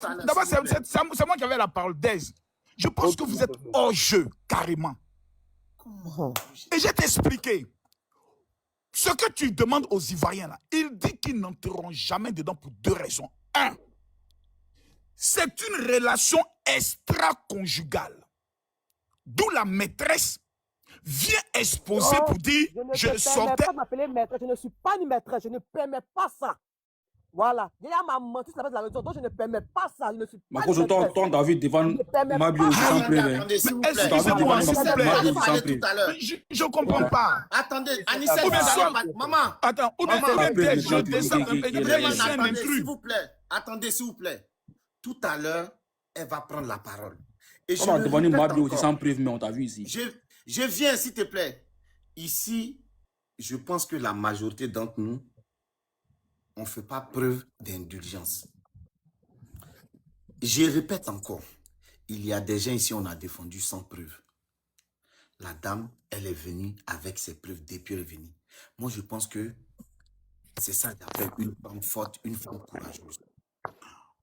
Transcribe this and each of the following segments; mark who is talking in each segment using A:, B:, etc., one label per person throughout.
A: D'abord, c'est moi qui avais la parole d'Aise. Je pense que vous êtes hors jeu, carrément. Et je vais t'expliquer. Ce que tu demandes aux Ivoiriens, là, il dit qu'ils n'entreront jamais dedans pour deux raisons. Un, c'est une relation extra-conjugale. D'où la maîtresse vient exposer pour dire
B: je sortais. Pas m'appeler maîtresse, je ne suis pas une maîtresse, je ne permets pas ça. Voilà. Il y a ma menti sur la maison, donc je ne permets pas ça. Je ne suis pas une maîtresse.
C: Ton David devant Mabio aussi sans prive.
A: Excusez-moi, s'il vous plaît. Je ne comprends pas.
D: Attendez, Anissa, maman.
A: Attends, ou bien je descends un peu.
D: S'il vous plaît, attendez, s'il vous plaît. Tout à l'heure, elle va prendre la parole. Et
C: on va demander Mabio aussi sans prive, mais on t'a vu ici.
D: Je viens, s'il te plaît. Ici, je pense que la majorité d'entre nous, on ne fait pas preuve d'indulgence. Je répète encore, il y a des gens ici, on a défendu sans preuve. La dame, elle est venue avec ses preuves depuis elle est venue. Moi, je pense que c'est ça qu'on appelle une femme forte, une femme courageuse.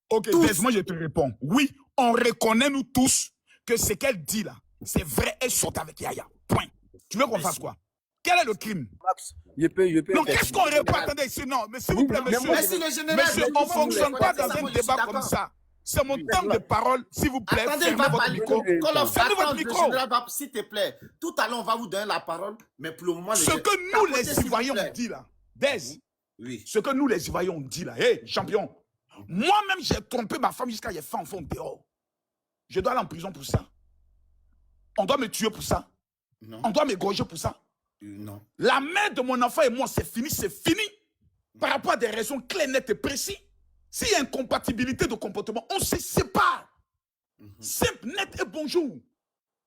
A: Ok, moi je te réponds. Oui, on reconnaît nous tous que ce qu'elle dit là, c'est vrai, elle saute avec Yaya. Point. Tu veux qu'on fasse quoi? Quel est le crime?
C: Je peux.
A: Donc qu'est-ce qu'on répète? Attendez ici, non, mais s'il vous plaît, monsieur, on ne fonctionne pas dans un débat comme ça. C'est mon temps de parole, s'il vous plaît.
D: Attendez,
A: fermez votre micro.
D: Fermez votre micro. S'il te plaît. Tout à l'heure, on va vous donner la parole, mais pour le moment...
A: Ce que nous, les Ivoiriens, on dit là, ce que nous, les Ivoiriens, on dit là, hé, champion, moi-même, j'ai trompé ma femme jusqu'à j'ai fait enfant dehors. Je dois aller en prison pour ça. On doit me tuer pour ça.
D: Non.
A: On doit m'égorger pour ça.
D: Non.
A: La mère de mon enfant et moi, c'est fini, c'est fini. Par rapport à des raisons claires, nettes et précises. S'il y a incompatibilité de comportement, on se sépare. Simple, net et bonjour.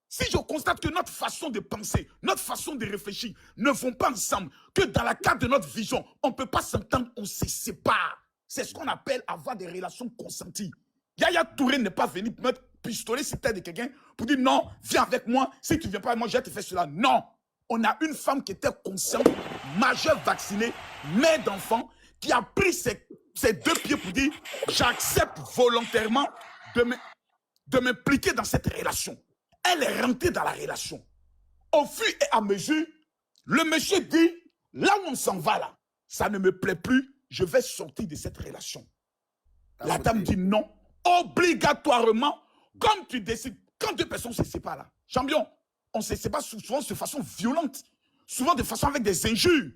A: Si je constate que notre façon de penser, notre façon de réfléchir ne vont pas ensemble, que dans la cadre de notre vision, on ne peut pas s'entendre, on se sépare. C'est ce qu'on appelle avoir des relations consenties. Yaya Touré n'est pas venu mettre pistolet sur la tête de quelqu'un pour dire non, viens avec moi, si tu ne viens pas avec moi, je vais te faire cela. Non. On a une femme qui était consciente, majeure vaccinée, mère d'enfant, qui a pris ses deux pieds pour dire j'accepte volontairement de m'impliquer dans cette relation. Elle est rentrée dans la relation. Au fur et à mesure, le monsieur dit là où on s'en va là, ça ne me plaît plus, je vais sortir de cette relation. La dame dit non, obligatoirement, comme tu décides, quand deux personnes se séparent là, champion, on se sépare souvent de façon violente, souvent de façon avec des injures.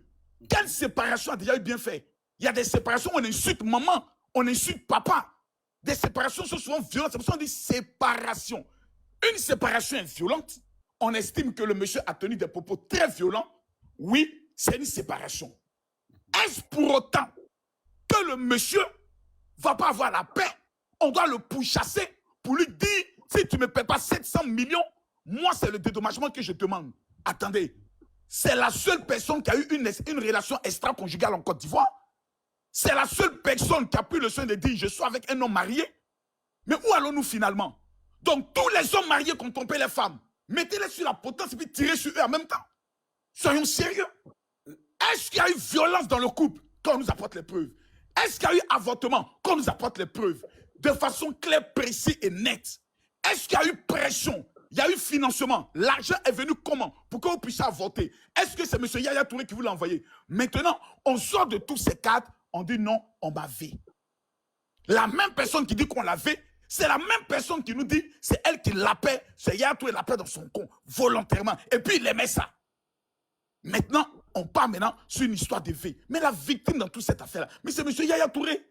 A: Quelle séparation a déjà eu bien fait? Il y a des séparations où on insulte maman, on insulte papa. Des séparations sont souvent violentes, c'est pour ça qu'on dit séparation. Une séparation est violente, on estime que le monsieur a tenu des propos très violents. Oui, c'est une séparation. Est-ce pour autant que le monsieur ne va pas avoir la paix? On doit le pourchasser pour lui dire, si tu ne me paies pas 700 millions, moi, c'est le dédommagement que je demande. Attendez, c'est la seule personne qui a eu une relation extra-conjugale en Côte d'Ivoire. C'est la seule personne qui a pris le soin de dire, je suis avec un homme marié. Mais où allons-nous finalement? Donc, tous les hommes mariés qui ont trompé les femmes, mettez-les sur la potence et puis tirez sur eux en même temps. Soyons sérieux. Est-ce qu'il y a eu violence dans le couple? Qu'on nous apporte les preuves. Est-ce qu'il y a eu avortement? Qu'on nous apporte les preuves. De façon claire, précise et nette. Est-ce qu'il y a eu pression? Il y a eu financement. L'argent est venu comment? Pour que vous puissiez avorter. Est-ce que c'est M. Yaya Touré qui vous l'a envoyé? Maintenant, on sort de tous ces cadres, on dit non, on m'a vu. La même personne qui dit qu'on l'a vu, c'est la même personne qui nous dit, c'est elle qui l'appelle, c'est Yaya Touré l'appelle dans son compte, volontairement. Et puis il aimait ça. Maintenant, on part maintenant sur une histoire de vie. Mais la victime dans toute cette affaire-là, mais c'est M. Yaya Touré.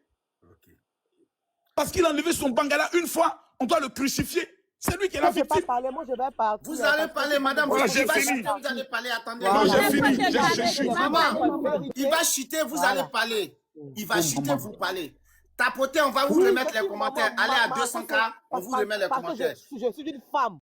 A: Parce qu'il a enlevé son bangala une fois, on doit le crucifier. C'est lui qui est la victime.
B: Moi, je vais partir.
D: Vous allez parler, madame.
A: Voilà, j'ai fini.
D: Vous allez parler, attendez.
A: Non, j'ai fini.
D: Maman, il va chuter, vous allez parler. Il va chuter, vous parlez. Tapotez, on va vous remettre les commentaires. Allez à 200K, on vous remet les commentaires.
B: Je suis une femme.